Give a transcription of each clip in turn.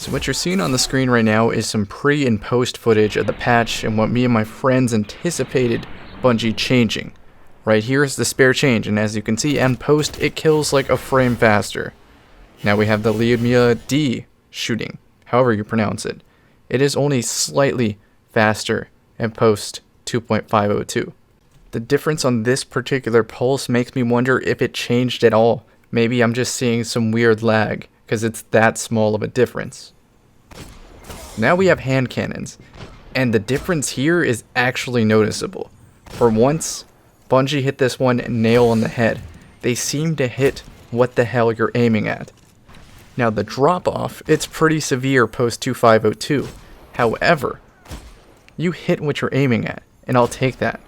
So what you're seeing on the screen right now is some pre and post footage of the patch and what me and my friends anticipated Bungie changing. Right here is the spare change, and as you can see, and post, it kills like a frame faster. Now we have the Leomia D shooting, however you pronounce it. It is only slightly faster and post 2.502. The difference on this particular pulse makes me wonder if it changed at all. Maybe I'm just seeing some weird lag, because it's that small of a difference. Now we have hand cannons, and the difference here is actually noticeable. For once, Bungie hit this one nail on the head. They seem to hit what the hell you're aiming at. Now the drop off, it's pretty severe post 2502. However, you hit what you're aiming at, and I'll take that.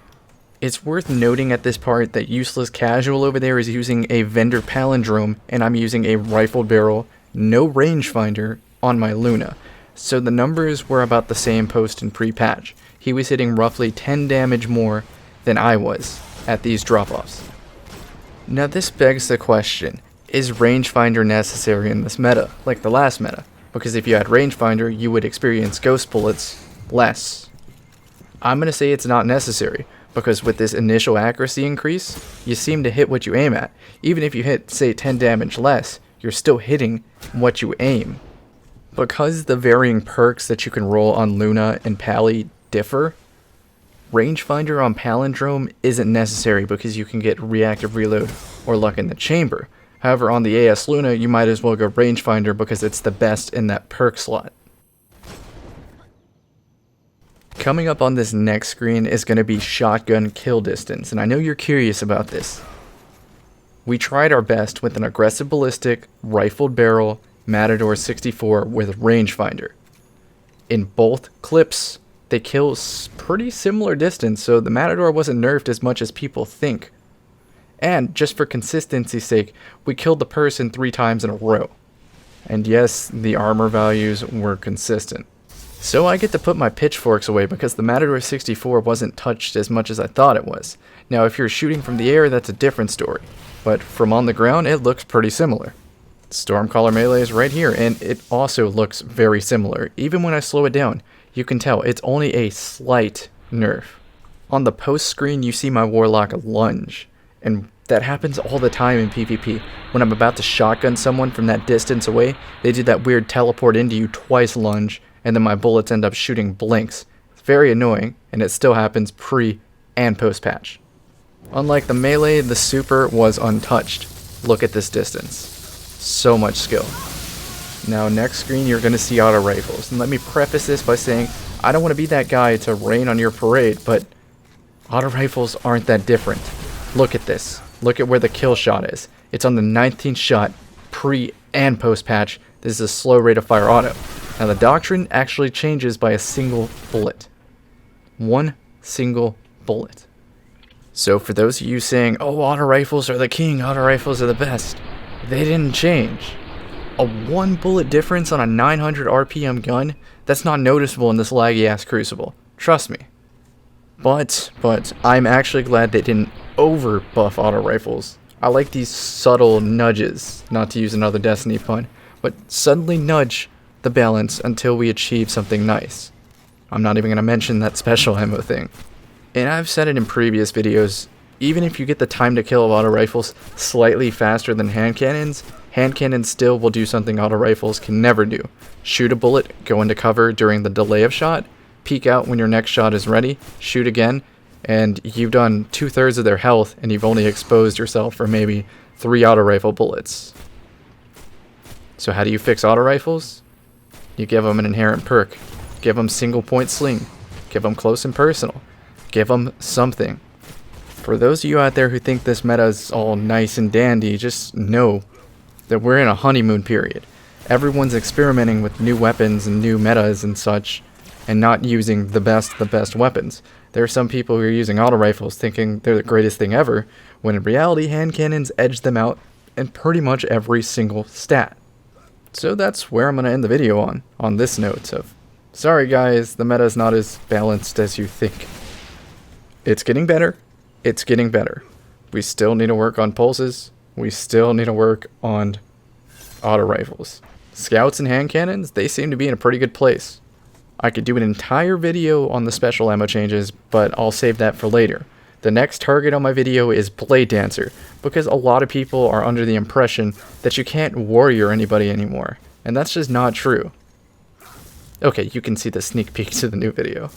It's worth noting at this part that Useless Casual over there is using a vendor palindrome, and I'm using a rifled barrel, no rangefinder, on my Luna. So the numbers were about the same post and pre-patch. He was hitting roughly 10 damage more than I was at these drop-offs. Now this begs the question, is rangefinder necessary in this meta, like the last meta? Because if you had rangefinder, you would experience ghost bullets less. I'm going to say it's not necessary, because with this initial accuracy increase, you seem to hit what you aim at. Even if you hit, say, 10 damage less, you're still hitting what you aim. Because the varying perks that you can roll on Luna and Pally differ, rangefinder on Palindrome isn't necessary because you can get reactive reload or luck in the chamber. However, on the AS Luna, you might as well go rangefinder because it's the best in that perk slot. Coming up on this next screen is going to be shotgun kill distance, and I know you're curious about this. We tried our best with an aggressive ballistic, rifled barrel, Matador 64 with rangefinder. In both clips, they kill pretty similar distance, so the Matador wasn't nerfed as much as people think. And just for consistency's sake, we killed the person 3 times in a row. And yes, the armor values were consistent. So I get to put my pitchforks away because the Matador 64 wasn't touched as much as I thought it was. Now if you're shooting from the air, that's a different story. But from on the ground, it looks pretty similar. Stormcaller melee is right here, and it also looks very similar. Even when I slow it down, you can tell it's only a slight nerf. On the post screen, you see my Warlock lunge, and that happens all the time in PvP. When I'm about to shotgun someone from that distance away, they do that weird teleport into you twice lunge, and then my bullets end up shooting blinks. It's very annoying, and it still happens pre and post patch. Unlike the melee, the super was untouched. Look at this distance. So much skill. Now next screen you're going to see auto rifles, and let me preface this by saying I don't want to be that guy to rain on your parade, but auto rifles aren't that different. Look at this. Look at where the kill shot is. It's on the 19th shot, pre and post patch. This is a slow rate of fire auto. Now the doctrine actually changes by a single bullet. One single bullet. So for those of you saying, oh, auto rifles are the king, auto rifles are the best, they didn't change. A 1 bullet difference on a 900 RPM gun, that's not noticeable in this laggy ass Crucible. Trust me. But I'm actually glad they didn't over buff auto rifles. I like these subtle nudges, not to use another Destiny pun, but suddenly nudge the balance until we achieve something nice. I'm not even going to mention that special ammo thing. And I've said it in previous videos, even if you get the time to kill of auto rifles slightly faster than hand cannons still will do something auto rifles can never do. Shoot a bullet, go into cover during the delay of shot, peek out when your next shot is ready, shoot again, and you've done 2/3 of their health and you've only exposed yourself for maybe 3 auto rifle bullets. So how do you fix auto rifles? You give them an inherent perk. Give them single point sling. Give them close and personal. Give them something. For those of you out there who think this meta is all nice and dandy, just know that we're in a honeymoon period. Everyone's experimenting with new weapons and new metas and such, and not using the best weapons. There are some people who are using auto rifles thinking they're the greatest thing ever, when in reality hand cannons edge them out in pretty much every single stat. So that's where I'm going to end the video on this note of, sorry guys, the meta is not as balanced as you think. It's getting better. It's getting better. We still need to work on pulses. We still need to work on auto rifles. Scouts and hand cannons, they seem to be in a pretty good place. I could do an entire video on the special ammo changes, but I'll save that for later. The next target on my video is Blade Dancer, because a lot of people are under the impression that you can't warrior anybody anymore, and that's just not true. Okay, you can see the sneak peek to the new video.